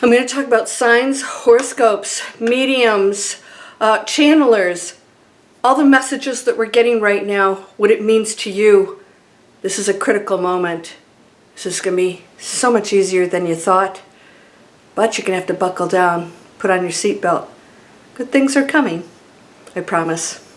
I'm going to talk about signs, horoscopes, mediums, channelers, all the messages that we're getting right now, what it means to you. This is a critical moment. This is going to be so much easier than you thought, but you're going to have to buckle down, put on your seatbelt. Good things are coming, I promise.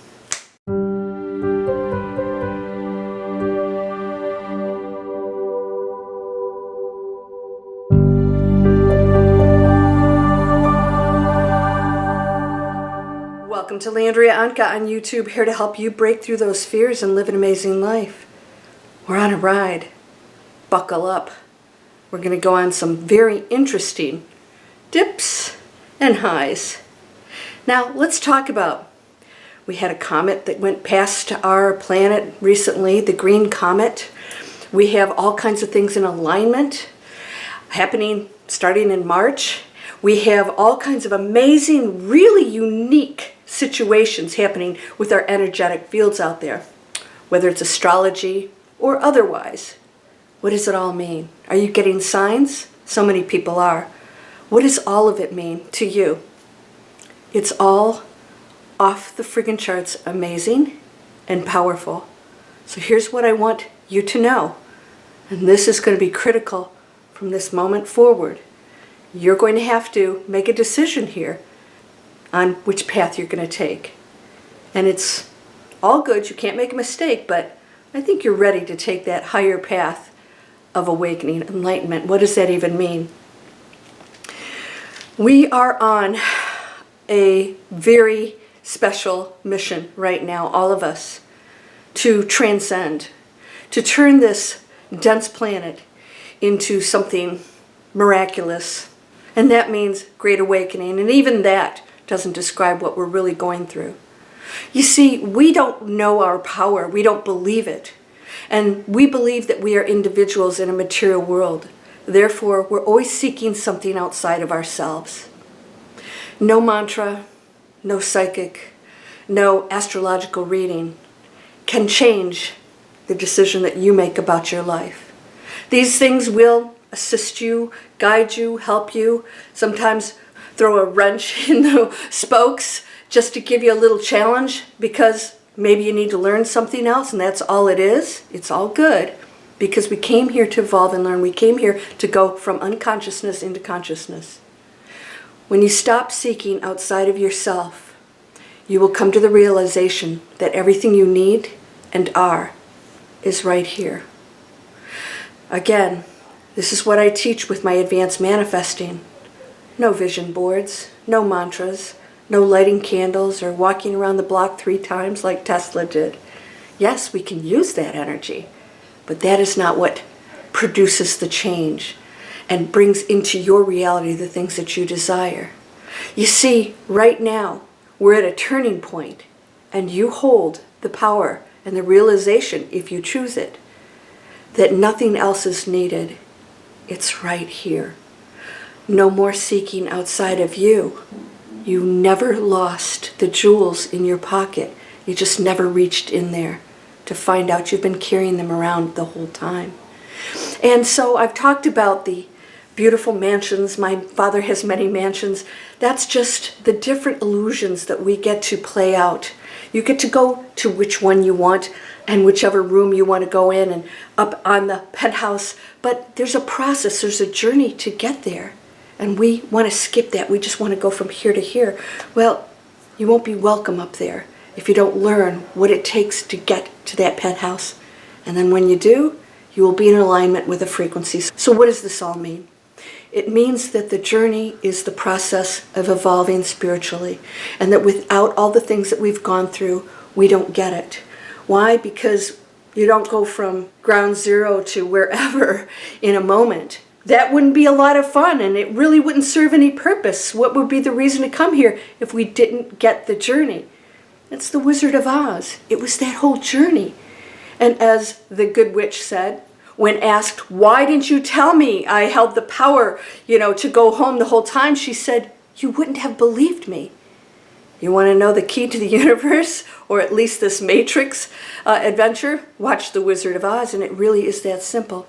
Welcome to Landria Onkka on YouTube, here to help you break through those fears and live an amazing life. We're on a ride. Buckle up. We're going to go on some very interesting dips and highs. Now, let's talk about, we had a comet that went past our planet recently, the green comet. We have all kinds of things in alignment happening starting in March. We have all kinds of amazing, really unique situations happening with our energetic fields out there, whether it's astrology or otherwise. What does it all mean? Are you getting signs? So many people are. What does all of it mean to you? It's all off the friggin' charts amazing and powerful. So here's what I want you to know, and this is going to be critical from this moment forward. You're going to have to make a decision here on which path you're going to take. And it's all good, you can't make a mistake, but I think you're ready to take that higher path of awakening, enlightenment. What does that even mean? We are on a very special mission right now, all of us, to transcend, to turn this dense planet into something miraculous. And that means great awakening, and even that doesn't describe what we're really going through. You see, we don't know our power, we don't believe it. And we believe that we are individuals in a material world. Therefore, we're always seeking something outside of ourselves. No mantra, no psychic, no astrological reading can change the decision that you make about your life. These things will assist you, guide you, help you, sometimes throw a wrench in the spokes just to give you a little challenge because maybe you need to learn something else, and that's all it is. It's all good because we came here to evolve and learn. We came here to go from unconsciousness into consciousness. When you stop seeking outside of yourself, you will come to the realization that everything you need and are is right here. Again, this is what I teach with my advanced manifesting. No vision boards, no mantras, no lighting candles or walking around the block 3 times like Tesla did. Yes, we can use that energy, but that is not what produces the change and brings into your reality the things that you desire. You see, right now, we're at a turning point, and you hold the power and the realization, if you choose it, that nothing else is needed. It's right here. No more seeking outside of you. You never lost the jewels in your pocket. You just never reached in there to find out you've been carrying them around the whole time. And so I've talked about the beautiful mansions. My father has many mansions. That's just the different illusions that we get to play out. You get to go to which one you want and whichever room you want to go in and up on the penthouse. But there's a process, there's a journey to get there. And we want to skip that. We just want to go from here to here. Well, you won't be welcome up there if you don't learn what it takes to get to that penthouse. And then when you do, you will be in alignment with the frequencies. So what does this all mean? It means that the journey is the process of evolving spiritually, and that without all the things that we've gone through, we don't get it. Why? Because you don't go from ground zero to wherever in a moment. That wouldn't be a lot of fun, and it really wouldn't serve any purpose. What would be the reason to come here if we didn't get the journey? It's the Wizard of Oz. It was that whole journey. And as the Good Witch said, when asked, why didn't you tell me I held the power, to go home the whole time, she said, you wouldn't have believed me. You want to know the key to the universe, or at least this Matrix adventure? Watch The Wizard of Oz, and it really is that simple.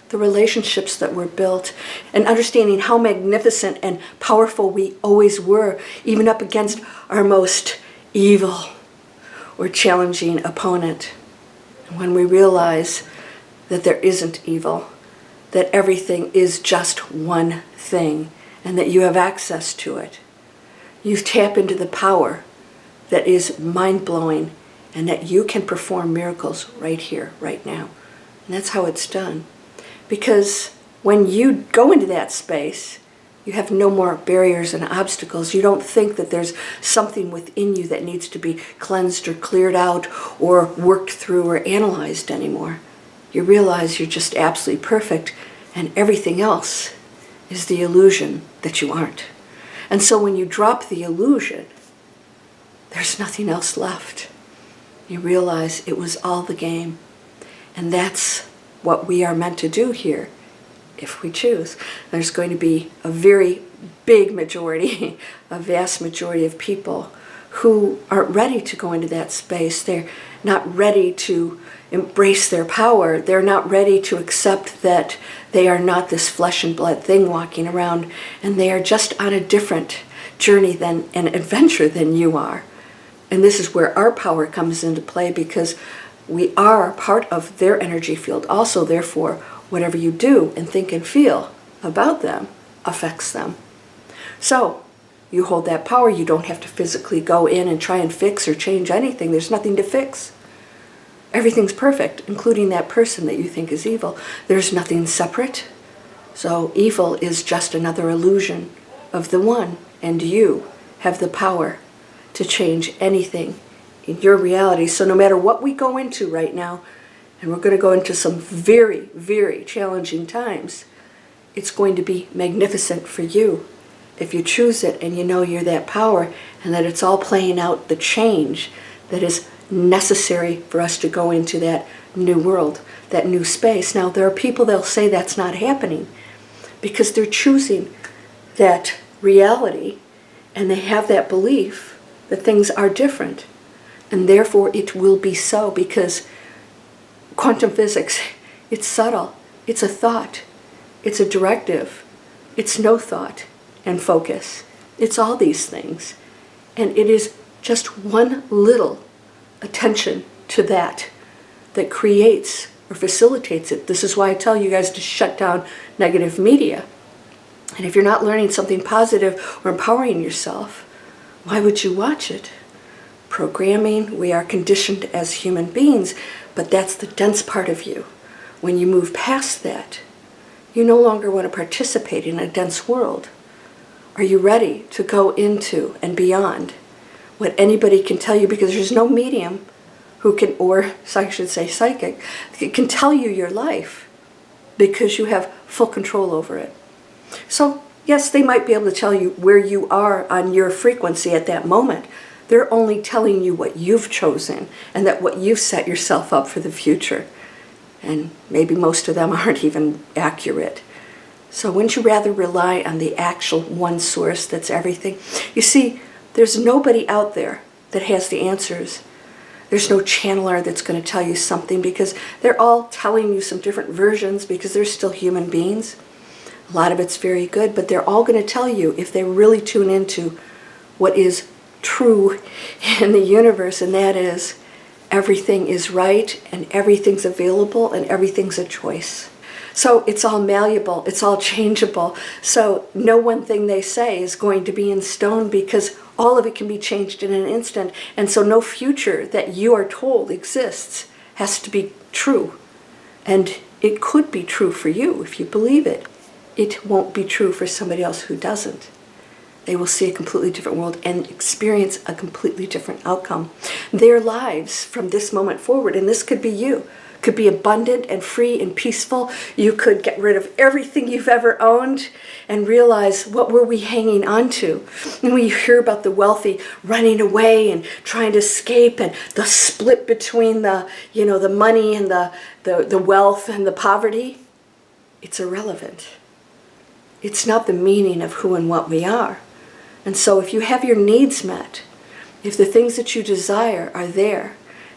the relationships that were built, and understanding how magnificent and powerful we always were, even up against our most evil or challenging opponent. And when we realize that there isn't evil, that everything is just one thing, and that you have access to it, you tap into the power that is mind-blowing, and that you can perform miracles right here, right now. And that's how it's done. Because when you go into that space, you have no more barriers and obstacles. You don't think that there's something within you that needs to be cleansed or cleared out or worked through or analyzed anymore. You realize you're just absolutely perfect, and everything else is the illusion that you aren't. And so when you drop the illusion, there's nothing else left. You realize it was all the game. And that's what we are meant to do here, if we choose. There's going to be a very big majority, a vast majority of people who aren't ready to go into that space. They're not ready to embrace their power. They're not ready to accept that they are not this flesh and blood thing walking around, and they are just on a different journey than an adventure than you are. And this is where our power comes into play, because we are part of their energy field. Also, therefore, whatever you do and think and feel about them affects them. So, you hold that power. You don't have to physically go in and try and fix or change anything. There's nothing to fix. Everything's perfect, including that person that you think is evil. There's nothing separate. So, evil is just another illusion of the one, and you have the power to change anything in your reality. So no matter what we go into right now, and we're going to go into some very, very challenging times, it's going to be magnificent for you if you choose it and you know you're that power, and that it's all playing out the change that is necessary for us to go into that new world, that new space. Now, there are people that'll say that's not happening because they're choosing that reality, and they have that belief that things are different, and therefore it will be so, because quantum physics, it's subtle, it's a thought, it's a directive, it's no thought and focus. It's all these things, and it is just one little attention to that that creates or facilitates it. This is why I tell you guys to shut down negative media. And if you're not learning something positive or empowering yourself, why would you watch it? Programming, we are conditioned as human beings, but that's the dense part of you. When you move past that, you no longer want to participate in a dense world. Are you ready to go into and beyond what anybody can tell you? Because there's no medium who can, or I should say psychic, can tell you your life, because you have full control over it. So yes, they might be able to tell you where you are on your frequency at that moment. They're only telling you what you've chosen, and that what you've set yourself up for the future. And maybe most of them aren't even accurate. So wouldn't you rather rely on the actual one source that's everything? You see, there's nobody out there that has the answers. There's no channeler that's going to tell you something, because they're all telling you some different versions, because they're still human beings. A lot of it's very good, but they're all going to tell you, if they really tune into what is true in the universe, and that is everything is right, and everything's available, and everything's a choice. So it's all malleable, it's all changeable. So no one thing they say is going to be in stone, because all of it can be changed in an instant. And so no future that you are told exists has to be true. And it could be true for you if you believe it. It won't be true for somebody else who doesn't. They will see a completely different world and experience a completely different outcome. Their lives from this moment forward, and this could be you, could be abundant and free and peaceful. You could get rid of everything you've ever owned and realize, what were we hanging on to? And when you hear about the wealthy running away and trying to escape, and the split between the money and the wealth and the poverty, it's irrelevant. It's not the meaning of who and what we are. And so if you have your needs met, if the things that you desire are there,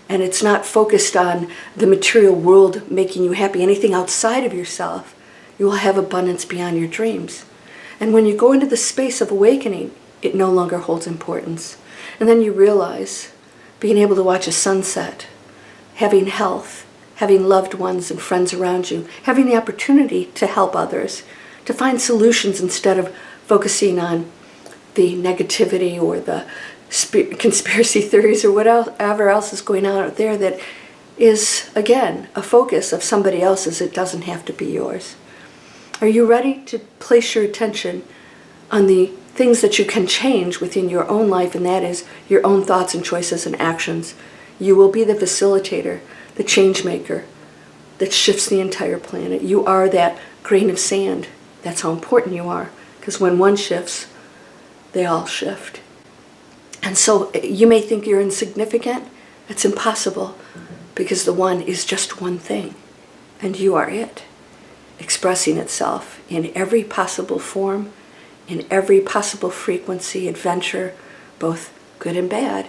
and it's not focused on the material world making you happy, anything outside of yourself, you will have abundance beyond your dreams. And when you go into the space of awakening, it no longer holds importance. And then you realize being able to watch a sunset, having health, having loved ones and friends around you, having the opportunity to help others, to find solutions instead of focusing on the negativity or the conspiracy theories or whatever else is going on out there that is, again, a focus of somebody else's. It doesn't have to be yours. Are you ready to place your attention on the things that you can change within your own life, and that is your own thoughts and choices and actions? You will be the facilitator, the change maker that shifts the entire planet. You are that grain of sand. That's how important you are, because when one shifts, they all shift. And so you may think you're insignificant. It's impossible, because the one is just one thing, and you are it, expressing itself in every possible form, in every possible frequency, adventure, both good and bad.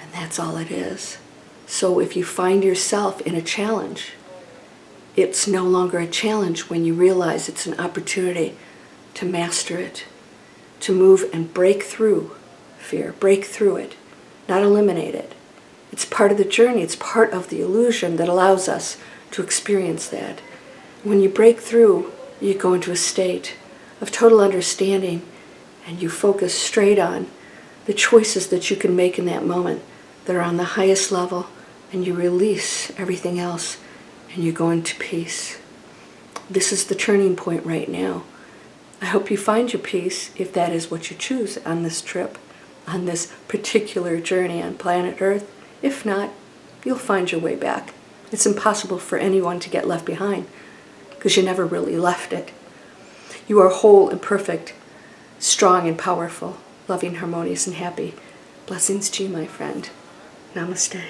And that's all it is. So if you find yourself in a challenge, it's no longer a challenge when you realize it's an opportunity to master it, to move and break through fear, break through it, not eliminate it. It's part of the journey. It's part of the illusion that allows us to experience that. When you break through, you go into a state of total understanding, and you focus straight on the choices that you can make in that moment that are on the highest level, and you release everything else, and you go into peace. This is the turning point right now. I hope you find your peace, if that is what you choose on this trip, on this particular journey on planet Earth. If not, you'll find your way back. It's impossible for anyone to get left behind, because you never really left it. You are whole and perfect, strong and powerful, loving, harmonious, and happy. Blessings to you, my friend. Namaste.